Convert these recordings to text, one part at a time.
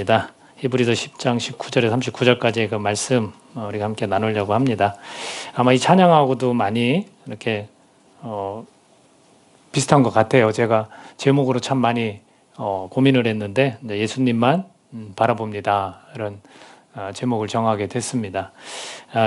합니다. 히브리서 10장 19절에서 39절까지의 그 말씀 우리가 함께 나누려고 합니다. 아마 이 찬양하고도 많이 이렇게 비슷한 것 같아요. 제가 제목으로 참 많이 고민을 했는데 예수님만 바라봅니다. 이런 제목을 정하게 됐습니다.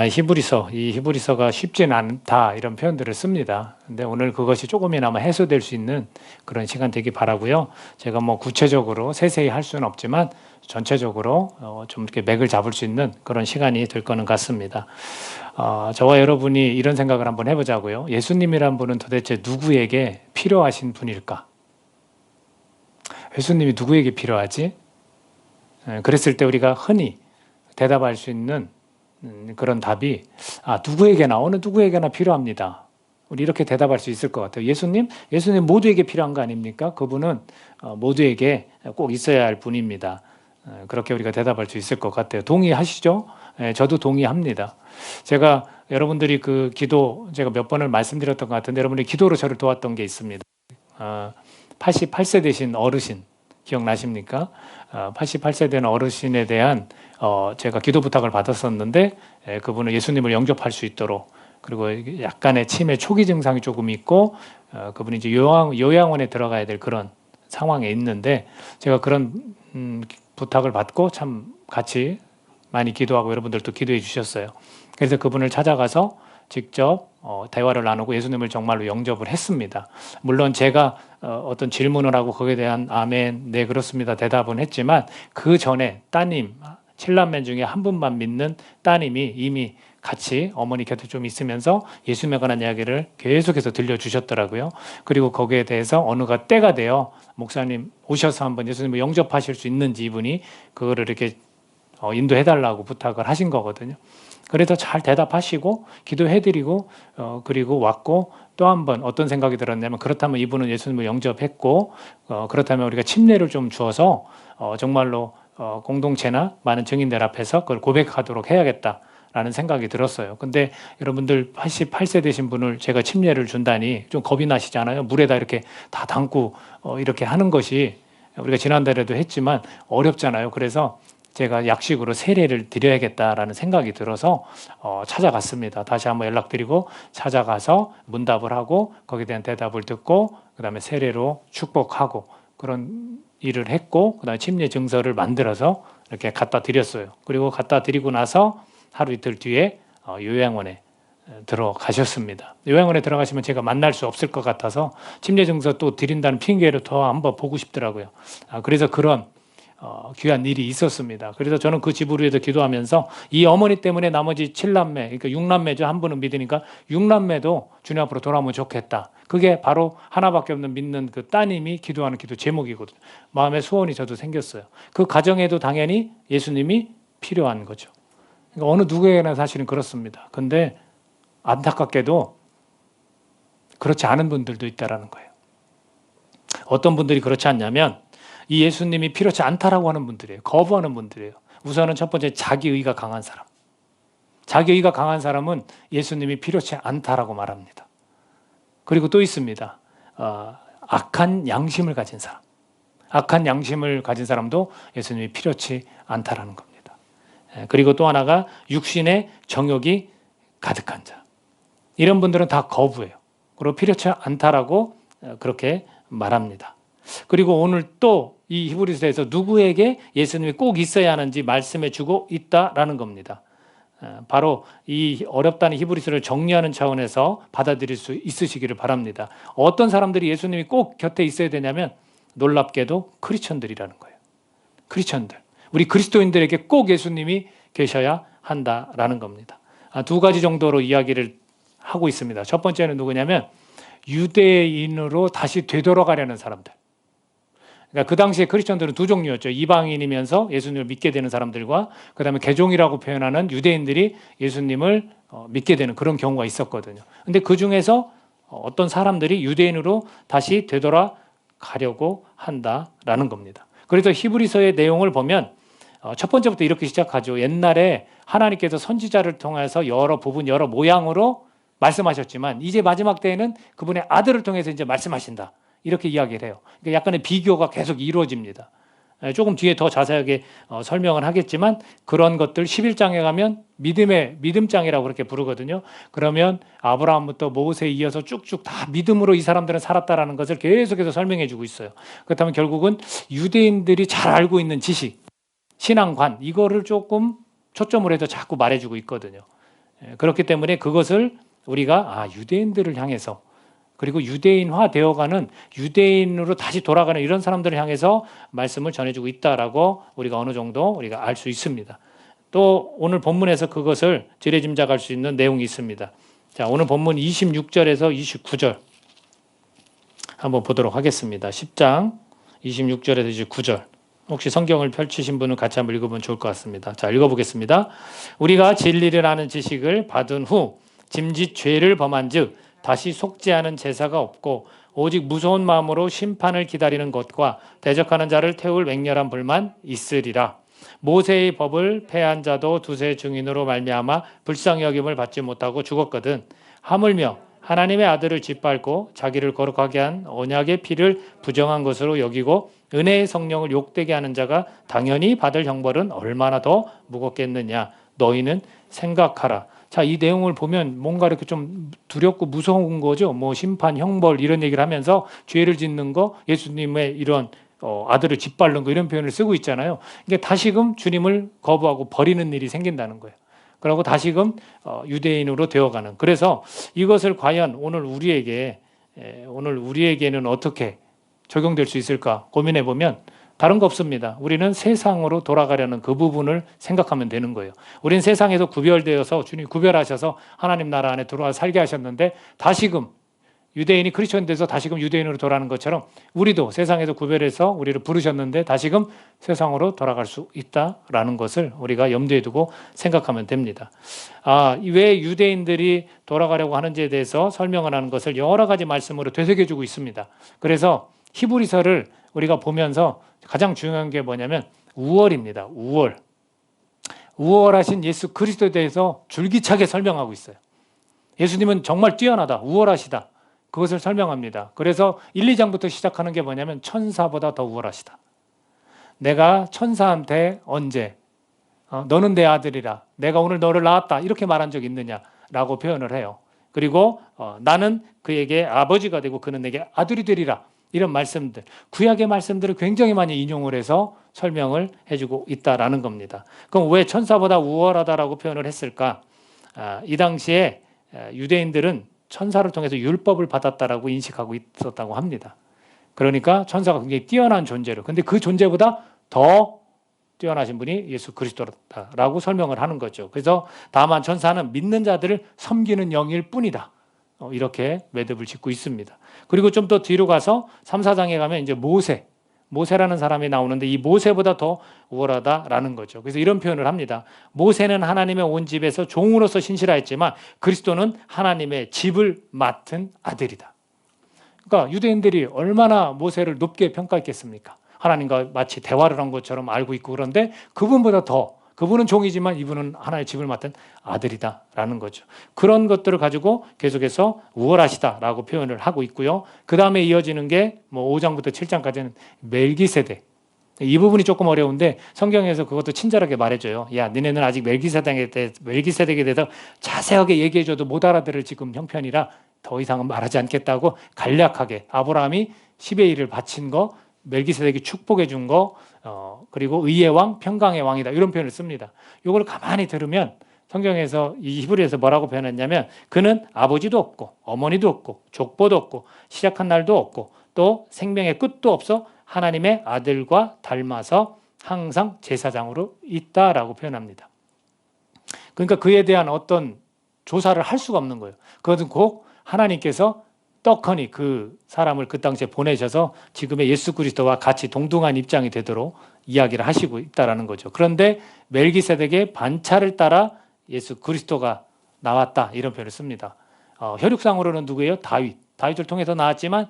이 히브리서가 쉽지는 않다 이런 표현들을 씁니다. 근데 오늘 그것이 조금이나마 해소될 수 있는 그런 시간 되기 바라고요. 제가 뭐 구체적으로 세세히 할 수는 없지만 전체적으로 좀 이렇게 맥을 잡을 수 있는 그런 시간이 될 거는 같습니다. 저와 여러분이 이런 생각을 한번 해보자고요. 예수님이란 분은 도대체 누구에게 필요하신 분일까? 예수님이 누구에게 필요하지? 그랬을 때 우리가 흔히 대답할 수 있는 그런 답이 누구에게나 어느 누구에게나 필요합니다. 우리 이렇게 대답할 수 있을 것 같아요. 예수님 모두에게 필요한 거 아닙니까? 그분은 모두에게 꼭 있어야 할 분입니다. 그렇게 우리가 대답할 수 있을 것 같아요. 동의하시죠? 저도 동의합니다. 제가 여러분들이 그 기도 제가 몇 번을 말씀드렸던 것 같은데 여러분들이 기도로 저를 도왔던 게 있습니다. 88세 되신 어르신 기억나십니까? 88세 된 어르신에 대한 제가 기도 부탁을 받았었는데 그분은 예수님을 영접할 수 있도록 그리고 약간의 치매 초기 증상이 조금 있고 그분이 이제 요양원에 들어가야 될 그런 상황에 있는데 제가 그런 부탁을 받고 참 같이 많이 기도하고 여러분들도 기도해 주셨어요. 그래서 그분을 찾아가서 직접 대화를 나누고 예수님을 정말로 영접을 했습니다. 물론 제가 어떤 질문을 하고 거기에 대한 아멘, 네 그렇습니다 대답은 했지만 그 전에 따님, 7남매 중에 한 분만 믿는 따님이 이미 같이 어머니 곁에 좀 있으면서 예수님에 관한 이야기를 계속해서 들려주셨더라고요. 그리고 거기에 대해서 어느가 때가 되어 목사님 오셔서 한번 예수님을 영접하실 수 있는지 이분이 그거를 이렇게 인도해달라고 부탁을 하신 거거든요. 그래서 잘 대답하시고 기도해드리고 그리고 왔고 또 한 번 어떤 생각이 들었냐면 그렇다면 이분은 예수님을 영접했고 그렇다면 우리가 침례를 좀 주어서 정말로 공동체나 많은 증인들 앞에서 그걸 고백하도록 해야겠다라는 생각이 들었어요. 근데 여러분들 88세 되신 분을 제가 침례를 준다니 좀 겁이 나시잖아요. 물에다 이렇게 다 담고 이렇게 하는 것이 우리가 지난달에도 했지만 어렵잖아요. 그래서 제가 약식으로 세례를 드려야겠다라는 생각이 들어서 찾아갔습니다. 다시 한번 연락드리고 찾아가서 문답을 하고 거기에 대한 대답을 듣고 그다음에 세례로 축복하고 그런 일을 했고 그다음에 침례 증서를 만들어서 이렇게 갖다 드렸어요. 그리고 갖다 드리고 나서 하루 이틀 뒤에 요양원에 들어가셨습니다. 요양원에 들어가시면 제가 만날 수 없을 것 같아서 침례 증서 또 드린다는 핑계로 더 한번 보고 싶더라고요. 그래서 그런 귀한 일이 있었습니다. 그래서 저는 그 집을 위해서 기도하면서 이 어머니 때문에 나머지 7남매, 그러니까 6남매죠. 한 분은 믿으니까 6남매도 주님 앞으로 돌아오면 좋겠다. 그게 바로 하나밖에 없는 믿는 그 따님이 기도하는 기도 제목이거든요. 마음의 소원이 저도 생겼어요. 그 가정에도 당연히 예수님이 필요한 거죠. 그러니까 어느 누구에게나 사실은 그렇습니다. 근데 안타깝게도 그렇지 않은 분들도 있다라는 거예요. 어떤 분들이 그렇지 않냐면 이 예수님이 필요치 않다라고 하는 분들이에요. 거부하는 분들이에요. 우선은 첫 번째 자기의가 강한 사람. 자기의가 강한 사람은 예수님이 필요치 않다라고 말합니다. 그리고 또 있습니다. 악한 양심을 가진 사람. 악한 양심을 가진 사람도 예수님이 필요치 않다라는 겁니다. 그리고 또 하나가 육신의 정욕이 가득한 자. 이런 분들은 다 거부해요. 그리고 필요치 않다라고 그렇게 말합니다. 그리고 오늘 또 이 히브리서에서 누구에게 예수님이 꼭 있어야 하는지 말씀해 주고 있다라는 겁니다. 바로 이 어렵다는 히브리서를 정리하는 차원에서 받아들일 수 있으시기를 바랍니다. 어떤 사람들이 예수님이 꼭 곁에 있어야 되냐면 놀랍게도 크리스천들이라는 거예요. 크리스천들. 우리 그리스도인들에게 꼭 예수님이 계셔야 한다라는 겁니다. 두 가지 정도로 이야기를 하고 있습니다. 첫 번째는 누구냐면 유대인으로 다시 되돌아가려는 사람들. 그러니까 그 당시에 크리스천들은 두 종류였죠. 이방인이면서 예수님을 믿게 되는 사람들과 그다음에 개종이라고 표현하는 유대인들이 예수님을 믿게 되는 그런 경우가 있었거든요. 근데 그 중에서 어떤 사람들이 유대인으로 다시 되돌아가려고 한다라는 겁니다. 그래서 히브리서의 내용을 보면 첫 번째부터 이렇게 시작하죠. 옛날에 하나님께서 선지자를 통해서 여러 부분, 여러 모양으로 말씀하셨지만 이제 마지막 때에는 그분의 아들을 통해서 이제 말씀하신다. 이렇게 이야기를 해요. 그러니까 약간의 비교가 계속 이루어집니다. 조금 뒤에 더 자세하게 설명을 하겠지만 그런 것들 11장에 가면 믿음장이라고 그렇게 부르거든요. 그러면 아브라함부터 모세에 이어서 쭉쭉 다 믿음으로 이 사람들은 살았다라는 것을 계속해서 설명해 주고 있어요. 그렇다면 결국은 유대인들이 잘 알고 있는 지식, 신앙관 이거를 조금 초점을 해서 자꾸 말해주고 있거든요. 그렇기 때문에 그것을 우리가 유대인들을 향해서 그리고 유대인화 되어가는 유대인으로 다시 돌아가는 이런 사람들을 향해서 말씀을 전해주고 있다라고 우리가 어느 정도 우리가 알 수 있습니다. 또 오늘 본문에서 그것을 지레짐작할 수 있는 내용이 있습니다. 자, 오늘 본문 26절에서 29절 한번 보도록 하겠습니다. 10장 26절에서 29절. 혹시 성경을 펼치신 분은 같이 한번 읽어보면 좋을 것 같습니다. 자, 읽어보겠습니다. 우리가 진리를 아는 지식을 받은 후 짐짓 죄를 범한 즉 다시 속지 않은 제사가 없고 오직 무서운 마음으로 심판을 기다리는 것과 대적하는 자를 태울 맹렬한 불만 있으리라. 모세의 법을 폐한 자도 두세 증인으로 말미암아 불쌍히 여김을 받지 못하고 죽었거든. 하물며 하나님의 아들을 짓밟고 자기를 거룩하게 한 언약의 피를 부정한 것으로 여기고 은혜의 성령을 욕되게 하는 자가 당연히 받을 형벌은 얼마나 더 무겁겠느냐. 너희는 생각하라. 자, 이 내용을 보면 뭔가 이렇게 좀 두렵고 무서운 거죠. 뭐 심판, 형벌 이런 얘기를 하면서 죄를 짓는 거, 예수님의 이런 아들을 짓밟는 거 이런 표현을 쓰고 있잖아요. 그러니까 다시금 주님을 거부하고 버리는 일이 생긴다는 거예요. 그리고 다시금 유대인으로 되어가는. 그래서 이것을 과연 오늘 우리에게는 어떻게 적용될 수 있을까 고민해 보면 다른 거 없습니다. 우리는 세상으로 돌아가려는 그 부분을 생각하면 되는 거예요. 우리는 세상에서 구별되어서 주님 구별하셔서 하나님 나라 안에 들어와 살게 하셨는데 다시금 유대인이 크리스천 돼서 다시금 유대인으로 돌아가는 것처럼 우리도 세상에서 구별해서 우리를 부르셨는데 다시금 세상으로 돌아갈 수 있다라는 것을 우리가 염두에 두고 생각하면 됩니다. 왜 유대인들이 돌아가려고 하는지에 대해서 설명을 하는 것을 여러 가지 말씀으로 되새겨주고 있습니다. 그래서 히브리서를 우리가 보면서 가장 중요한 게 뭐냐면 우월입니다. 우월하신 예수 그리스도에 대해서 줄기차게 설명하고 있어요. 예수님은 정말 뛰어나다, 우월하시다. 그것을 설명합니다. 그래서 1, 2장부터 시작하는 게 뭐냐면 천사보다 더 우월하시다. 내가 천사한테 언제 너는 내 아들이라 내가 오늘 너를 낳았다 이렇게 말한 적 있느냐라고 표현을 해요. 그리고 나는 그에게 아버지가 되고 그는 내게 아들이 되리라. 이런 말씀들, 구약의 말씀들을 굉장히 많이 인용을 해서 설명을 해주고 있다라는 겁니다. 그럼 왜 천사보다 우월하다라고 표현을 했을까? 이 당시에 유대인들은 천사를 통해서 율법을 받았다라고 인식하고 있었다고 합니다. 그러니까 천사가 굉장히 뛰어난 존재로, 근데 그 존재보다 더 뛰어나신 분이 예수 그리스도라고 설명을 하는 거죠. 그래서 다만 천사는 믿는 자들을 섬기는 영일 뿐이다. 이렇게 매듭을 짓고 있습니다. 그리고 좀 더 뒤로 가서 3, 4장에 가면 이제 모세라는 사람이 나오는데 이 모세보다 더 우월하다라는 거죠. 그래서 이런 표현을 합니다. 모세는 하나님의 온 집에서 종으로서 신실하였지만 그리스도는 하나님의 집을 맡은 아들이다. 그러니까 유대인들이 얼마나 모세를 높게 평가했겠습니까? 하나님과 마치 대화를 한 것처럼 알고 있고 그런데 그분은 종이지만 이분은 하나의 집을 맡은 아들이다라는 거죠. 그런 것들을 가지고 계속해서 우월하시다라고 표현을 하고 있고요. 그 다음에 이어지는 게 5장부터 7장까지는 멜기세덱. 이 부분이 조금 어려운데 성경에서 그것도 친절하게 말해줘요. 야, 니네는 아직 멜기세덱에 대해서 자세하게 얘기해줘도 못 알아들을 지금 형편이라 더 이상은 말하지 않겠다고 간략하게 아브라함이 10의 1을 바친 거, 멜기세덱이 축복해 준 거, 그리고 의의 왕, 평강의 왕이다 이런 표현을 씁니다. 이걸 가만히 들으면 성경에서 이 히브리에서 뭐라고 표현했냐면 그는 아버지도 없고 어머니도 없고 족보도 없고 시작한 날도 없고 또 생명의 끝도 없어 하나님의 아들과 닮아서 항상 제사장으로 있다라고 표현합니다. 그러니까 그에 대한 어떤 조사를 할 수가 없는 거예요. 그것은 꼭 하나님께서 떡하니 그 사람을 그 당시에 보내셔서 지금의 예수 그리스도와 같이 동등한 입장이 되도록 이야기를 하시고 있다는 거죠. 그런데 멜기세덱의 반차를 따라 예수 그리스도가 나왔다 이런 표현을 씁니다. 혈육상으로는 누구예요? 다윗을 통해서 나왔지만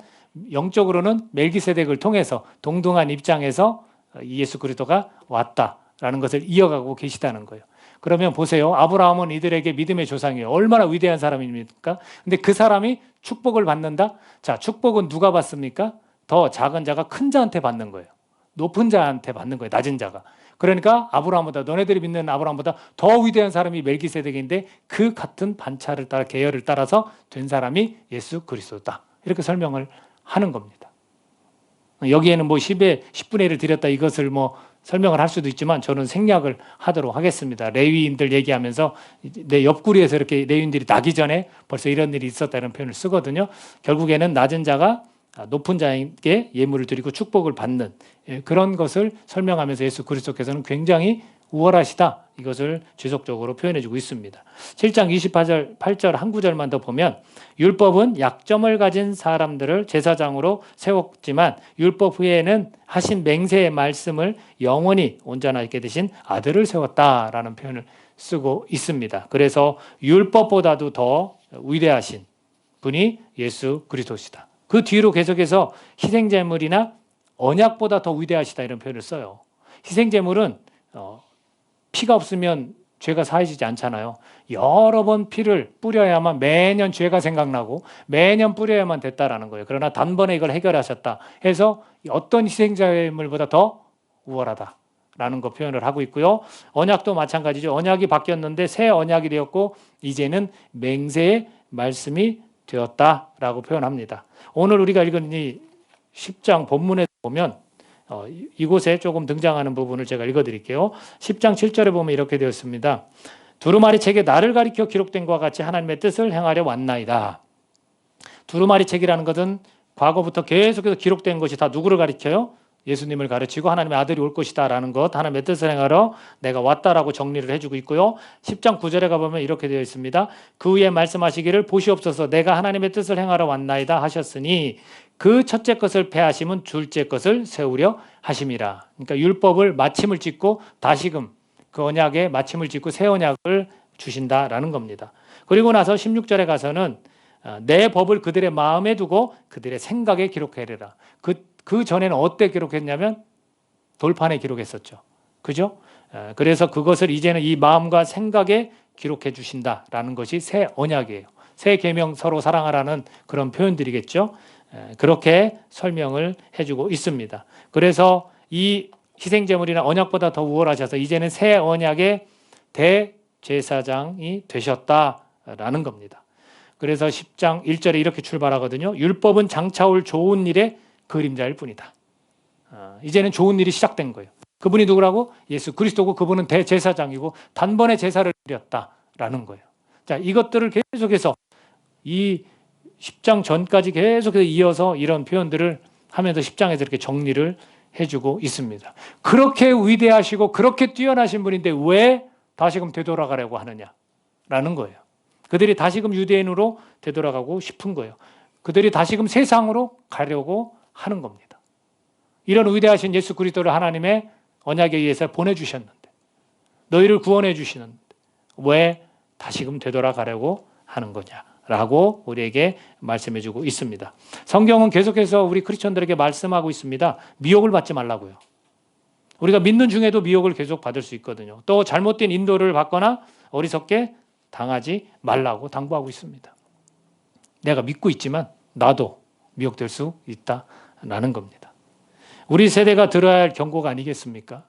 영적으로는 멜기세덱을 통해서 동등한 입장에서 예수 그리스도가 왔다라는 것을 이어가고 계시다는 거예요. 그러면 보세요. 아브라함은 이들에게 믿음의 조상이에요. 얼마나 위대한 사람입니까? 근데 그 사람이 축복을 받는다? 자, 축복은 누가 받습니까? 더 작은 자가 큰 자한테 받는 거예요. 높은 자한테 받는 거예요. 낮은 자가. 그러니까 아브라함보다 너네들이 믿는 아브라함보다 더 위대한 사람이 멜기세덱인데 그 같은 반차를 따라 계열을 따라서 된 사람이 예수 그리스도다. 이렇게 설명을 하는 겁니다. 여기에는 뭐 10의 10분의 1을 드렸다 이것을 뭐 설명을 할 수도 있지만 저는 생략을 하도록 하겠습니다. 레위인들 얘기하면서 내 옆구리에서 이렇게 레위인들이 나기 전에 벌써 이런 일이 있었다는 표현을 쓰거든요. 결국에는 낮은 자가 높은 자에게 예물을 드리고 축복을 받는 그런 것을 설명하면서 예수 그리스도께서는 굉장히 우월하시다. 이것을 지속적으로 표현해주고 있습니다. 7장 28절 한 구절만 더 보면 율법은 약점을 가진 사람들을 제사장으로 세웠지만 율법 후에는 하신 맹세의 말씀을 영원히 온전하게 되신 아들을 세웠다라는 표현을 쓰고 있습니다. 그래서 율법보다도 더 위대하신 분이 예수 그리스도시다. 그 뒤로 계속해서 희생제물이나 언약보다 더 위대하시다 이런 표현을 써요. 희생제물은 피가 없으면 죄가 사해지지 않잖아요. 여러 번 피를 뿌려야만 매년 죄가 생각나고 매년 뿌려야만 됐다라는 거예요. 그러나 단번에 이걸 해결하셨다 해서 어떤 희생제물보다 더 우월하다라는 거 표현을 하고 있고요. 언약도 마찬가지죠. 언약이 바뀌었는데 새 언약이 되었고 이제는 맹세의 말씀이 되었다라고 표현합니다. 오늘 우리가 읽은 이 10장 본문에 보면 이곳에 조금 등장하는 부분을 제가 읽어드릴게요. 10장 7절에 보면 이렇게 되었습니다. 두루마리 책에 나를 가리켜 기록된 것과 같이 하나님의 뜻을 행하려 왔나이다. 두루마리 책이라는 것은 과거부터 계속해서 기록된 것이 다 누구를 가리켜요? 예수님을 가르치고 하나님의 아들이 올 것이다 라는 것, 하나님의 뜻을 행하러 내가 왔다라고 정리를 해주고 있고요. 10장 9절에 가보면 이렇게 되어 있습니다. 그 후에 말씀하시기를 보시옵소서 내가 하나님의 뜻을 행하러 왔나이다 하셨으니 그 첫째 것을 폐하심은 둘째 것을 세우려 하심이라. 그러니까 율법을 마침을 짓고 다시금 그 언약에 마침을 짓고 새 언약을 주신다라는 겁니다. 그리고 나서 16절에 가서는 내 법을 그들의 마음에 두고 그들의 생각에 기록하리라. 그 전에는 어때 기록했냐면 돌판에 기록했었죠. 그죠? 그래서 그것을 이제는 이 마음과 생각에 기록해 주신다라는 것이 새 언약이에요. 새 계명 서로 사랑하라는 그런 표현들이겠죠. 그렇게 설명을 해주고 있습니다. 그래서 이 희생제물이나 언약보다 더 우월하셔서 이제는 새 언약의 대제사장이 되셨다라는 겁니다. 그래서 10장 1절에 이렇게 출발하거든요. 율법은 장차올 좋은 일의 그림자일 뿐이다. 이제는 좋은 일이 시작된 거예요. 그분이 누구라고? 예수 그리스도고 그분은 대제사장이고 단번에 제사를 드렸다라는 거예요. 자, 이것들을 계속해서 이 10장 전까지 계속해서 이어서 이런 표현들을 하면서 10장에서 이렇게 정리를 해주고 있습니다. 그렇게 위대하시고 그렇게 뛰어나신 분인데 왜 다시금 되돌아가려고 하느냐라는 거예요. 그들이 다시금 유대인으로 되돌아가고 싶은 거예요. 그들이 다시금 세상으로 가려고 하는 겁니다. 이런 위대하신 예수 그리스도를 하나님의 언약에 의해서 보내주셨는데 너희를 구원해 주시는데 왜 다시금 되돌아가려고 하는 거냐라고 우리에게 말씀해 주고 있습니다. 성경은 계속해서 우리 크리스천들에게 말씀하고 있습니다. 미혹을 받지 말라고요. 우리가 믿는 중에도 미혹을 계속 받을 수 있거든요. 또 잘못된 인도를 받거나 어리석게 당하지 말라고 당부하고 있습니다. 내가 믿고 있지만 나도 미혹될 수 있다라는 겁니다. 우리 세대가 들어야 할 경고가 아니겠습니까?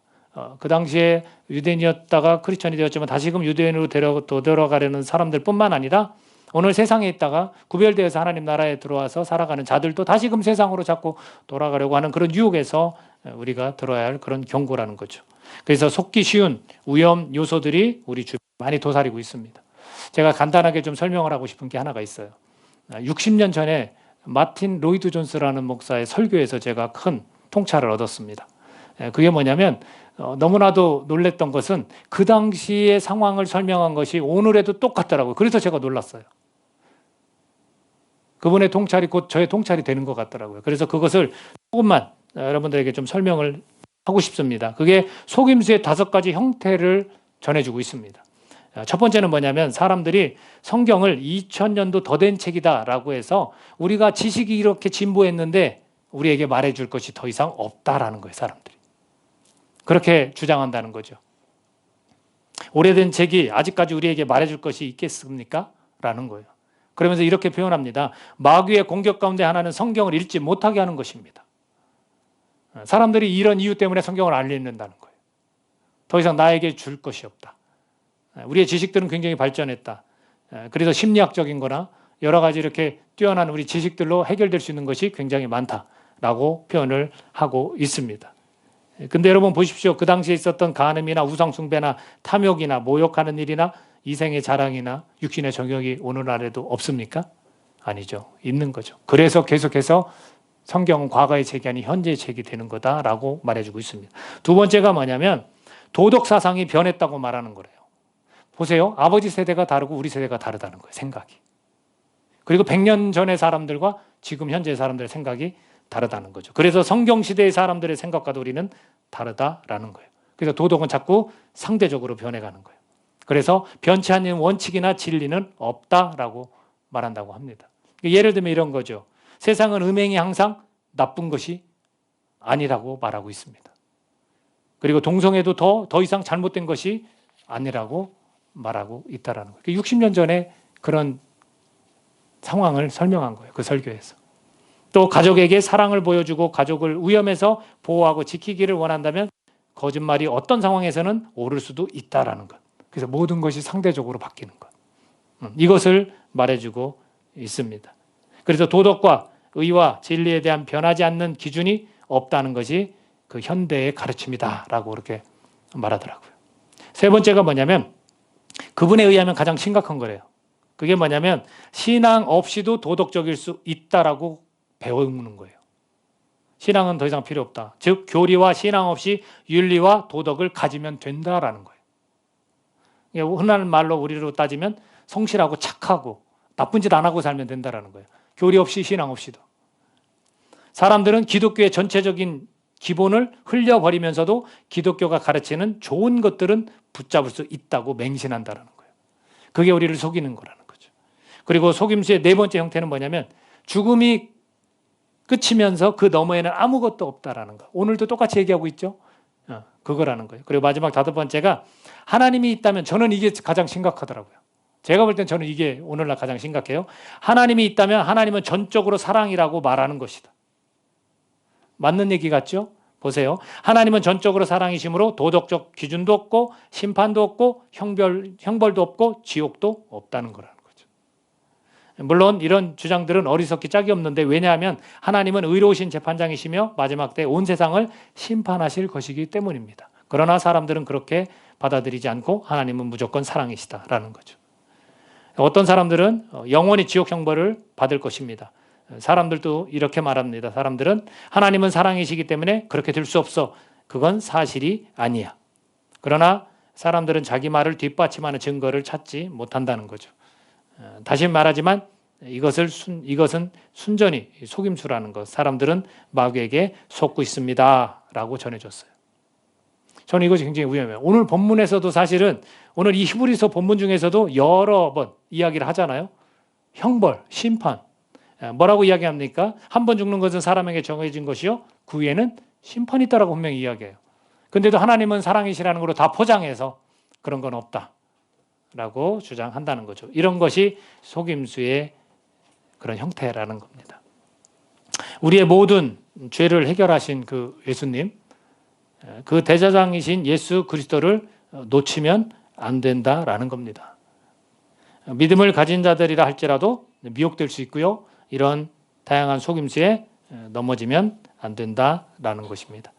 그 당시에 유대인이었다가 크리스천이 되었지만 다시금 유대인으로 되돌아가려는 사람들뿐만 아니라 오늘 세상에 있다가 구별되어서 하나님 나라에 들어와서 살아가는 자들도 다시금 세상으로 자꾸 돌아가려고 하는 그런 유혹에서 우리가 들어야 할 그런 경고라는 거죠. 그래서 속기 쉬운 위험 요소들이 우리 주변에 많이 도사리고 있습니다. 제가 간단하게 좀 설명을 하고 싶은 게 하나가 있어요. 60년 전에 마틴 로이드 존스라는 목사의 설교에서 제가 큰 통찰을 얻었습니다. 그게 뭐냐면 너무나도 놀랬던 것은 그 당시의 상황을 설명한 것이 오늘에도 똑같더라고요. 그래서 제가 놀랐어요. 그분의 통찰이 곧 저의 통찰이 되는 것 같더라고요. 그래서 그것을 조금만 여러분들에게 좀 설명을 하고 싶습니다. 그게 속임수의 5가지 형태를 전해주고 있습니다. 첫 번째는 뭐냐면 사람들이 성경을 2000년도 더 된 책이다라고 해서 우리가 지식이 이렇게 진보했는데 우리에게 말해줄 것이 더 이상 없다라는 거예요. 사람들이. 그렇게 주장한다는 거죠. 오래된 책이 아직까지 우리에게 말해줄 것이 있겠습니까? 라는 거예요. 그러면서 이렇게 표현합니다. 마귀의 공격 가운데 하나는 성경을 읽지 못하게 하는 것입니다. 사람들이 이런 이유 때문에 성경을 안 읽는다는 거예요. 더 이상 나에게 줄 것이 없다. 우리의 지식들은 굉장히 발전했다. 그래서 심리학적인 거나 여러 가지 이렇게 뛰어난 우리 지식들로 해결될 수 있는 것이 굉장히 많다라고 표현을 하고 있습니다. 근데 여러분 보십시오. 그 당시에 있었던 간음이나 우상숭배나 탐욕이나 모욕하는 일이나 이생의 자랑이나 육신의 정욕이 오늘날에도 없습니까? 아니죠. 있는 거죠. 그래서 계속해서 성경은 과거의 책이 아닌 현재의 책이 되는 거다라고 말해주고 있습니다. 두 번째가 뭐냐면 도덕 사상이 변했다고 말하는 거래요. 보세요. 아버지 세대가 다르고 우리 세대가 다르다는 거예요. 생각이. 그리고 100년 전의 사람들과 지금 현재의 사람들의 생각이 다르다는 거죠. 그래서 성경 시대의 사람들의 생각과도 우리는 다르다라는 거예요. 그래서 도덕은 자꾸 상대적으로 변해가는 거예요. 그래서 변치 않는 원칙이나 진리는 없다라고 말한다고 합니다. 예를 들면 이런 거죠. 세상은 음행이 항상 나쁜 것이 아니라고 말하고 있습니다. 그리고 동성애도 더 이상 잘못된 것이 아니라고 말하고 있다는 거예요. 60년 전에 그런 상황을 설명한 거예요. 그 설교에서. 또 가족에게 사랑을 보여주고 가족을 위험에서 보호하고 지키기를 원한다면 거짓말이 어떤 상황에서는 옳을 수도 있다라는 것. 그래서 모든 것이 상대적으로 바뀌는 것. 이것을 말해주고 있습니다. 그래서 도덕과 의와 진리에 대한 변하지 않는 기준이 없다는 것이 그 현대의 가르침이다라고 그렇게 말하더라고요. 세 번째가 뭐냐면 그분에 의하면 가장 심각한 거래요. 그게 뭐냐면 신앙 없이도 도덕적일 수 있다라고 배우는 거예요. 신앙은 더 이상 필요 없다. 즉 교리와 신앙 없이 윤리와 도덕을 가지면 된다라는 거예요. 흔한 말로 우리로 따지면 성실하고 착하고 나쁜 짓 안 하고 살면 된다라는 거예요. 교리 없이 신앙 없이도. 사람들은 기독교의 전체적인 기본을 흘려버리면서도 기독교가 가르치는 좋은 것들은 붙잡을 수 있다고 맹신한다는 거예요. 그게 우리를 속이는 거라는 거죠. 그리고 속임수의 네 번째 형태는 뭐냐면 죽음이 끝이면서 그 너머에는 아무것도 없다라는 거. 오늘도 똑같이 얘기하고 있죠. 그거라는 거예요. 그리고 마지막 다섯 번째가 하나님이 있다면 저는 이게 가장 심각하더라고요. 제가 볼 땐 저는 이게 오늘날 가장 심각해요. 하나님이 있다면 하나님은 전적으로 사랑이라고 말하는 것이다. 맞는 얘기 같죠? 보세요. 하나님은 전적으로 사랑이시므로 도덕적 기준도 없고 심판도 없고 형벌도 없고 지옥도 없다는 거라는 거죠. 물론 이런 주장들은 어리석기 짝이 없는데 왜냐하면 하나님은 의로우신 재판장이시며 마지막 때 온 세상을 심판하실 것이기 때문입니다. 그러나 사람들은 그렇게 받아들이지 않고 하나님은 무조건 사랑이시다라는 거죠. 어떤 사람들은 영원히 지옥 형벌을 받을 것입니다. 사람들도 이렇게 말합니다. 사람들은 하나님은 사랑이시기 때문에 그렇게 될 수 없어. 그건 사실이 아니야. 그러나 사람들은 자기 말을 뒷받침하는 증거를 찾지 못한다는 거죠. 다시 말하지만 이것은 순전히 속임수라는 것. 사람들은 마귀에게 속고 있습니다. 라고 전해줬어요. 저는 이것이 굉장히 위험해요. 오늘 본문에서도 사실은 오늘 이 히브리서 본문 중에서도 여러 번 이야기를 하잖아요. 형벌, 심판. 뭐라고 이야기합니까? 한 번 죽는 것은 사람에게 정해진 것이요. 그 위에는 심판이 있다라고 분명히 이야기해요. 근데도 하나님은 사랑이시라는 걸로 다 포장해서 그런 건 없다라고 주장한다는 거죠. 이런 것이 속임수의 그런 형태라는 겁니다. 우리의 모든 죄를 해결하신 그 예수님, 그 대제사장이신 예수 그리스도를 놓치면 안 된다라는 겁니다. 믿음을 가진 자들이라 할지라도 미혹될 수 있고요. 이런 다양한 속임수에 넘어지면 안 된다라는 것입니다.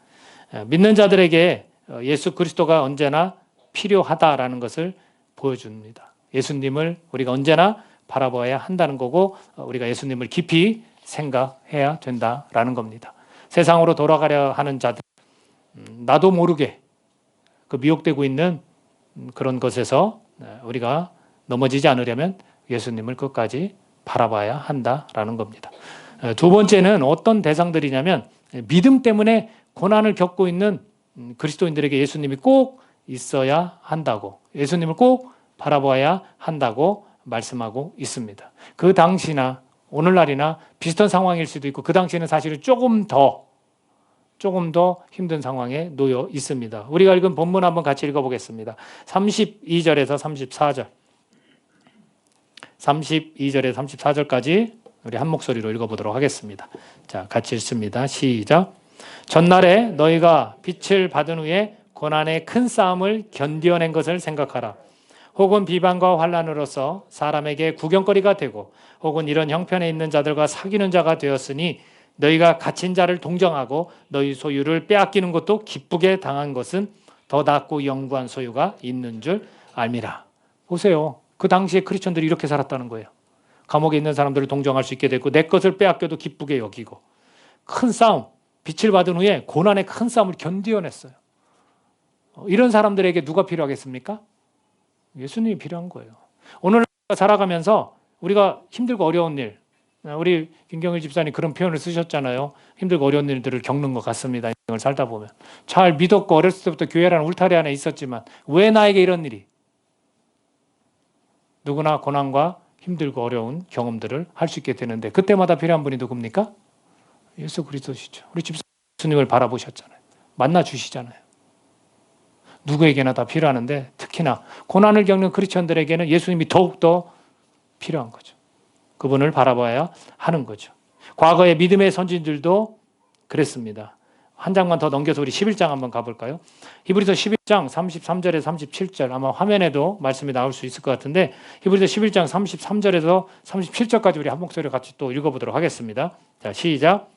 믿는 자들에게 예수 그리스도가 언제나 필요하다라는 것을 보여줍니다. 예수님을 우리가 언제나 바라봐야 한다는 거고 우리가 예수님을 깊이 생각해야 된다라는 겁니다. 세상으로 돌아가려 하는 자들, 나도 모르게 그 미혹되고 있는 그런 것에서 우리가 넘어지지 않으려면 예수님을 끝까지 바라봐야 한다라는 겁니다. 두 번째는 어떤 대상들이냐면 믿음 때문에 고난을 겪고 있는 그리스도인들에게 예수님이 꼭 있어야 한다고, 예수님을 꼭 바라봐야 한다고 말씀하고 있습니다. 그 당시나 오늘날이나 비슷한 상황일 수도 있고 그 당시에는 사실은 조금 더 힘든 상황에 놓여 있습니다. 우리가 읽은 본문 한번 같이 읽어보겠습니다. 32절에서 34절. 32절에서 34절까지 우리 한 목소리로 읽어보도록 하겠습니다. 자, 같이 읽습니다. 시작. 전날에 너희가 빛을 받은 후에 고난의 큰 싸움을 견디어낸 것을 생각하라. 혹은 비방과 환난으로서 사람에게 구경거리가 되고 혹은 이런 형편에 있는 자들과 사귀는 자가 되었으니 너희가 갇힌 자를 동정하고 너희 소유를 빼앗기는 것도 기쁘게 당한 것은 더 낫고 영구한 소유가 있는 줄 알미라. 보세요. 그 당시에 크리스천들이 이렇게 살았다는 거예요. 감옥에 있는 사람들을 동정할 수 있게 됐고 내 것을 빼앗겨도 기쁘게 여기고 큰 싸움, 빛을 받은 후에 고난의 큰 싸움을 견디어냈어요. 이런 사람들에게 누가 필요하겠습니까? 예수님이 필요한 거예요. 오늘 살아가면서 우리가 힘들고 어려운 일, 우리 김경일 집사님 그런 표현을 쓰셨잖아요. 힘들고 어려운 일들을 겪는 것 같습니다. 인생을 살다 보면. 잘 믿었고 어렸을 때부터 교회라는 울타리 안에 있었지만 왜 나에게 이런 일이? 누구나 고난과 힘들고 어려운 경험들을 할 수 있게 되는데 그때마다 필요한 분이 누굽니까? 예수 그리스도시죠. 우리 집사님을 바라보셨잖아요. 만나 주시잖아요. 누구에게나 다 필요하는데 특히나 고난을 겪는 크리스천들에게는 예수님이 더욱더 필요한 거죠. 그분을 바라봐야 하는 거죠. 과거의 믿음의 선진들도 그랬습니다. 한 장만 더 넘겨서 우리 11장 한번 가볼까요? 히브리서 11장 33절에서 37절 아마 화면에도 말씀이 나올 수 있을 것 같은데 히브리서 11장 33절에서 37절까지 우리 한 목소리로 같이 또 읽어보도록 하겠습니다. 자, 시작.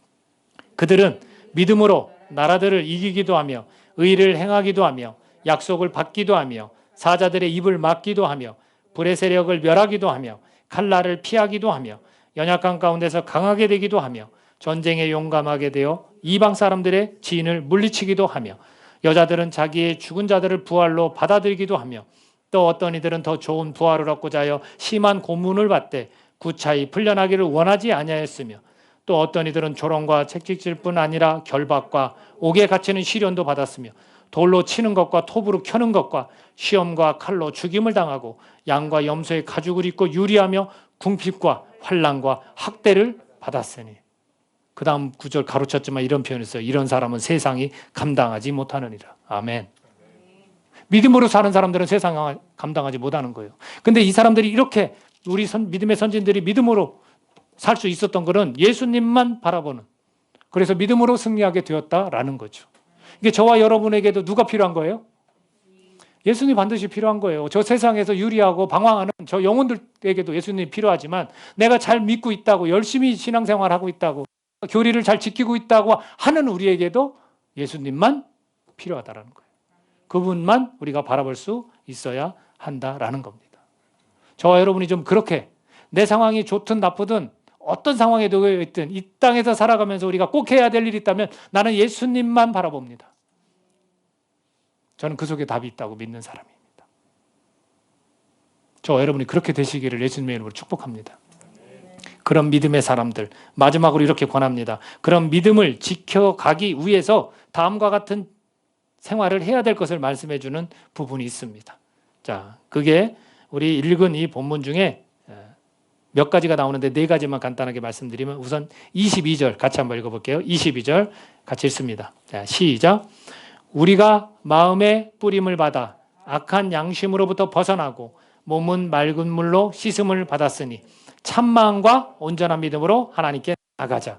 그들은 믿음으로 나라들을 이기기도 하며 의를 행하기도 하며 약속을 받기도 하며 사자들의 입을 막기도 하며 불의 세력을 멸하기도 하며 칼날을 피하기도 하며 연약한 가운데서 강하게 되기도 하며 전쟁에 용감하게 되어 이방 사람들의 지인을 물리치기도 하며 여자들은 자기의 죽은 자들을 부활로 받아들이기도 하며 또 어떤 이들은 더 좋은 부활을 얻고자 하여 심한 고문을 받되 구차히 풀려나기를 원하지 아니하였으며 또 어떤 이들은 조롱과 채찍질 뿐 아니라 결박과 옥에 갇히는 시련도 받았으며 돌로 치는 것과 톱으로 켜는 것과 시험과 칼로 죽임을 당하고 양과 염소의 가죽을 입고 유리하며 궁핍과 환난과 학대를 받았으니. 그 다음 구절 가로쳤지만 이런 표현을 써요. 이런 사람은 세상이 감당하지 못하느니라. 아멘. 믿음으로 사는 사람들은 세상을 감당하지 못하는 거예요. 근데 이 사람들이 이렇게 우리 믿음의 선진들이 믿음으로 살 수 있었던 것은 예수님만 바라보는, 그래서 믿음으로 승리하게 되었다라는 거죠. 이게 저와 여러분에게도 누가 필요한 거예요? 예수님이 반드시 필요한 거예요. 저 세상에서 유리하고 방황하는 저 영혼들에게도 예수님이 필요하지만 내가 잘 믿고 있다고 열심히 신앙생활하고 있다고 교리를 잘 지키고 있다고 하는 우리에게도 예수님만 필요하다라는 거예요. 그분만 우리가 바라볼 수 있어야 한다라는 겁니다. 저와 여러분이 좀 그렇게 내 상황이 좋든 나쁘든 어떤 상황에 놓여 있든 이 땅에서 살아가면서 우리가 꼭 해야 될 일이 있다면 나는 예수님만 바라봅니다. 저는 그 속에 답이 있다고 믿는 사람입니다. 저와 여러분이 그렇게 되시기를 예수님의 이름으로 축복합니다. 그런 믿음의 사람들, 마지막으로 이렇게 권합니다. 그런 믿음을 지켜가기 위해서 다음과 같은 생활을 해야 될 것을 말씀해 주는 부분이 있습니다. 자, 그게 우리 읽은 이 본문 중에 몇 가지가 나오는데 네 가지만 간단하게 말씀드리면 우선 22절 같이 한번 읽어볼게요. 22절 같이 읽습니다. 자, 시작. 우리가 마음의 뿌림을 받아 악한 양심으로부터 벗어나고 몸은 맑은 물로 씻음을 받았으니 참마음과 온전한 믿음으로 하나님께 나아가자.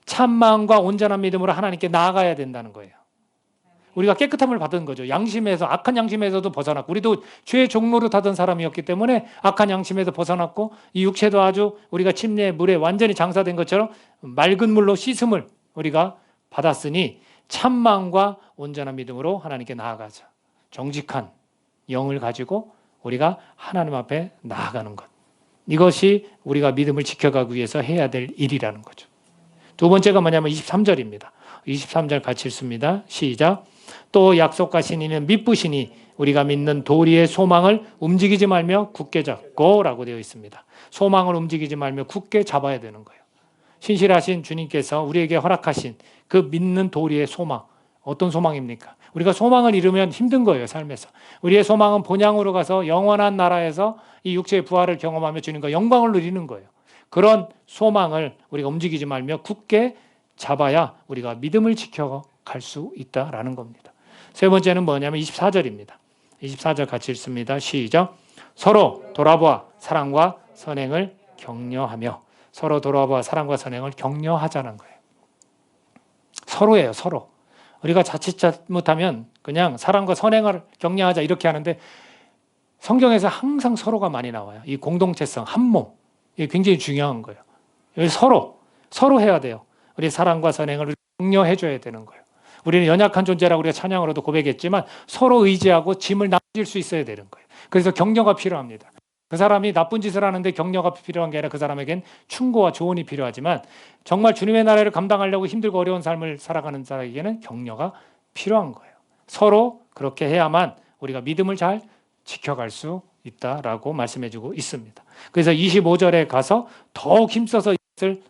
참마음과 온전한 믿음으로 하나님께 나아가야 된다는 거예요. 우리가 깨끗함을 받은 거죠. 양심에서, 악한 양심에서도 벗어났고, 우리도 죄의 종로를 타던 사람이었기 때문에 악한 양심에서 벗어났고, 이 육체도 아주 우리가 침례의 물에 완전히 장사된 것처럼 맑은 물로 씻음을 우리가 받았으니 참마음과 온전한 믿음으로 하나님께 나아가자. 정직한 영을 가지고 우리가 하나님 앞에 나아가는 것. 이것이 우리가 믿음을 지켜가기 위해서 해야 될 일이라는 거죠. 두 번째가 뭐냐면 23절입니다. 23절 같이 읽습니다. 시작. 또 약속하신 이는 믿으시니 우리가 믿는 도리의 소망을 움직이지 말며 굳게 잡고 라고 되어 있습니다. 소망을 움직이지 말며 굳게 잡아야 되는 거예요. 신실하신 주님께서 우리에게 허락하신 그 믿는 도리의 소망, 어떤 소망입니까? 우리가 소망을 이루면 힘든 거예요, 삶에서. 우리의 소망은 본향으로 가서 영원한 나라에서 이 육체의 부활을 경험하며 주님과 영광을 누리는 거예요. 그런 소망을 우리가 움직이지 말며 굳게 잡아야 우리가 믿음을 지켜갈 수 있다라는 겁니다. 세 번째는 뭐냐면 24절입니다. 24절 같이 읽습니다. 시작. 서로 돌아보아 사랑과 선행을 격려하며. 서로 돌아보아 사랑과 선행을 격려하자는 거예요. 서로예요, 서로. 우리가 자칫 잘못하면 그냥 사랑과 선행을 격려하자 이렇게 하는데 성경에서 항상 서로가 많이 나와요. 이 공동체성, 한 몸. 이게 굉장히 중요한 거예요. 서로 해야 돼요. 우리 사랑과 선행을 격려해 줘야 되는 거예요. 우리는 연약한 존재라고 우리가 찬양으로도 고백했지만 서로 의지하고 짐을 나눠질 수 있어야 되는 거예요. 그래서 격려가 필요합니다. 그 사람이 나쁜 짓을 하는데 격려가 필요한 게 아니라 그 사람에겐 충고와 조언이 필요하지만 정말 주님의 나라를 감당하려고 힘들고 어려운 삶을 살아가는 사람에게는 격려가 필요한 거예요. 서로 그렇게 해야만 우리가 믿음을 잘 지켜갈 수 있다라고 말씀해주고 있습니다. 그래서 25절에 가서 더욱 힘써서 이것을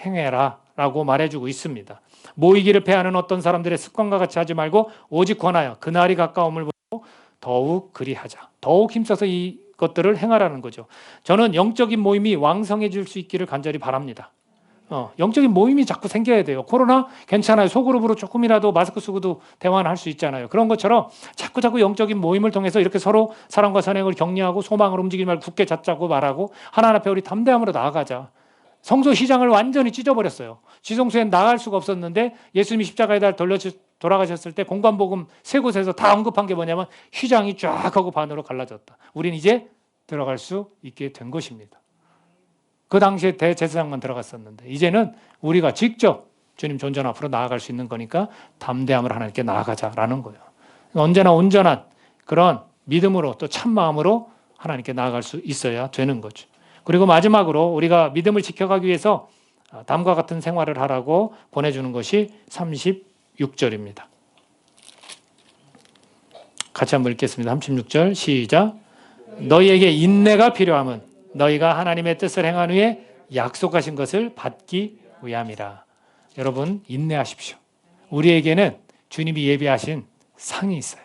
행해라 라고 말해주고 있습니다. 모이기를 패하는 어떤 사람들의 습관과 같이 하지 말고 오직 권하여 그날이 가까움을 보고 더욱 그리하자. 더욱 힘써서 이것들을 행하라는 거죠. 저는 영적인 모임이 왕성해질 수 있기를 간절히 바랍니다. 영적인 모임이 자꾸 생겨야 돼요. 코로나 괜찮아요. 소그룹으로 조금이라도 마스크 쓰고도 대화는 할 수 있잖아요. 그런 것처럼 자꾸 영적인 모임을 통해서 이렇게 서로 사랑과 선행을 격려하고 소망을 움직이지 말고 굳게 잡자고 말하고 하나님 앞에 우리 담대함으로 나아가자. 성소 시장을 완전히 찢어버렸어요. 지성소엔 나갈 수가 없었는데 예수님이 십자가에 돌아가셨을 때 공관복음 세 곳에서 다 언급한 게 뭐냐면 휘장이 쫙 하고 반으로 갈라졌다. 우린 이제 들어갈 수 있게 된 것입니다. 그 당시에 대제사장만 들어갔었는데 이제는 우리가 직접 주님 존전 앞으로 나아갈 수 있는 거니까 담대함으로 하나님께 나아가자라는 거예요. 언제나 온전한 그런 믿음으로 또 참마음으로 하나님께 나아갈 수 있어야 되는 거죠. 그리고 마지막으로 우리가 믿음을 지켜가기 위해서 다음과 같은 생활을 하라고 보내주는 것이 36절입니다. 같이 한번 읽겠습니다. 36절 시작. 너희에게 인내가 필요함은 너희가 하나님의 뜻을 행한 후에 약속하신 것을 받기 위함이라. 여러분 인내하십시오. 우리에게는 주님이 예비하신 상이 있어요.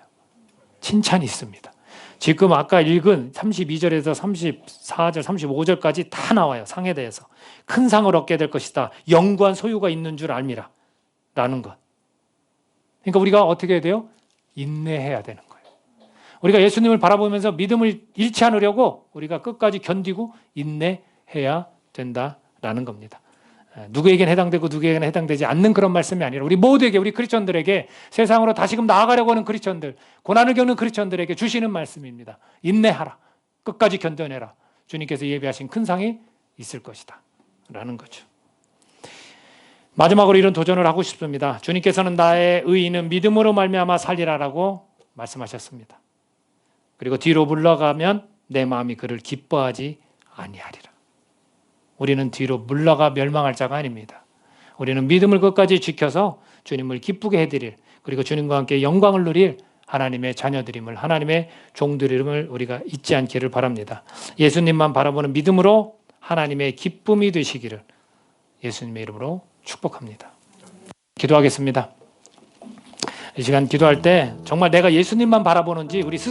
칭찬이 있습니다. 지금 아까 읽은 32절에서 34절, 35절까지 다 나와요. 상에 대해서. 큰 상을 얻게 될 것이다. 영구한 소유가 있는 줄 알미라. 라는 것. 그러니까 우리가 어떻게 해야 돼요? 인내해야 되는 거예요. 우리가 예수님을 바라보면서 믿음을 잃지 않으려고 우리가 끝까지 견디고 인내해야 된다라는 겁니다. 누구에게는 해당되고 누구에게는 해당되지 않는 그런 말씀이 아니라 우리 모두에게, 우리 크리스천들에게, 세상으로 다시금 나아가려고 하는 크리스천들, 고난을 겪는 크리스천들에게 주시는 말씀입니다. 인내하라. 끝까지 견뎌내라. 주님께서 예비하신 큰 상이 있을 것이다 라는 거죠. 마지막으로 이런 도전을 하고 싶습니다. 주님께서는 나의 의인은 믿음으로 말미암아 살리라라고 말씀하셨습니다. 그리고 뒤로 물러가면 내 마음이 그를 기뻐하지 아니하리라. 우리는 뒤로 물러가 멸망할 자가 아닙니다. 우리는 믿음을 끝까지 지켜서 주님을 기쁘게 해드릴, 그리고 주님과 함께 영광을 누릴 하나님의 자녀들임을, 하나님의 종들임을 우리가 잊지 않기를 바랍니다. 예수님만 바라보는 믿음으로 하나님의 기쁨이 되시기를 예수님의 이름으로 축복합니다. 기도하겠습니다. 이 시간 기도할 때 정말 내가 예수님만 바라보는지 우리 스스로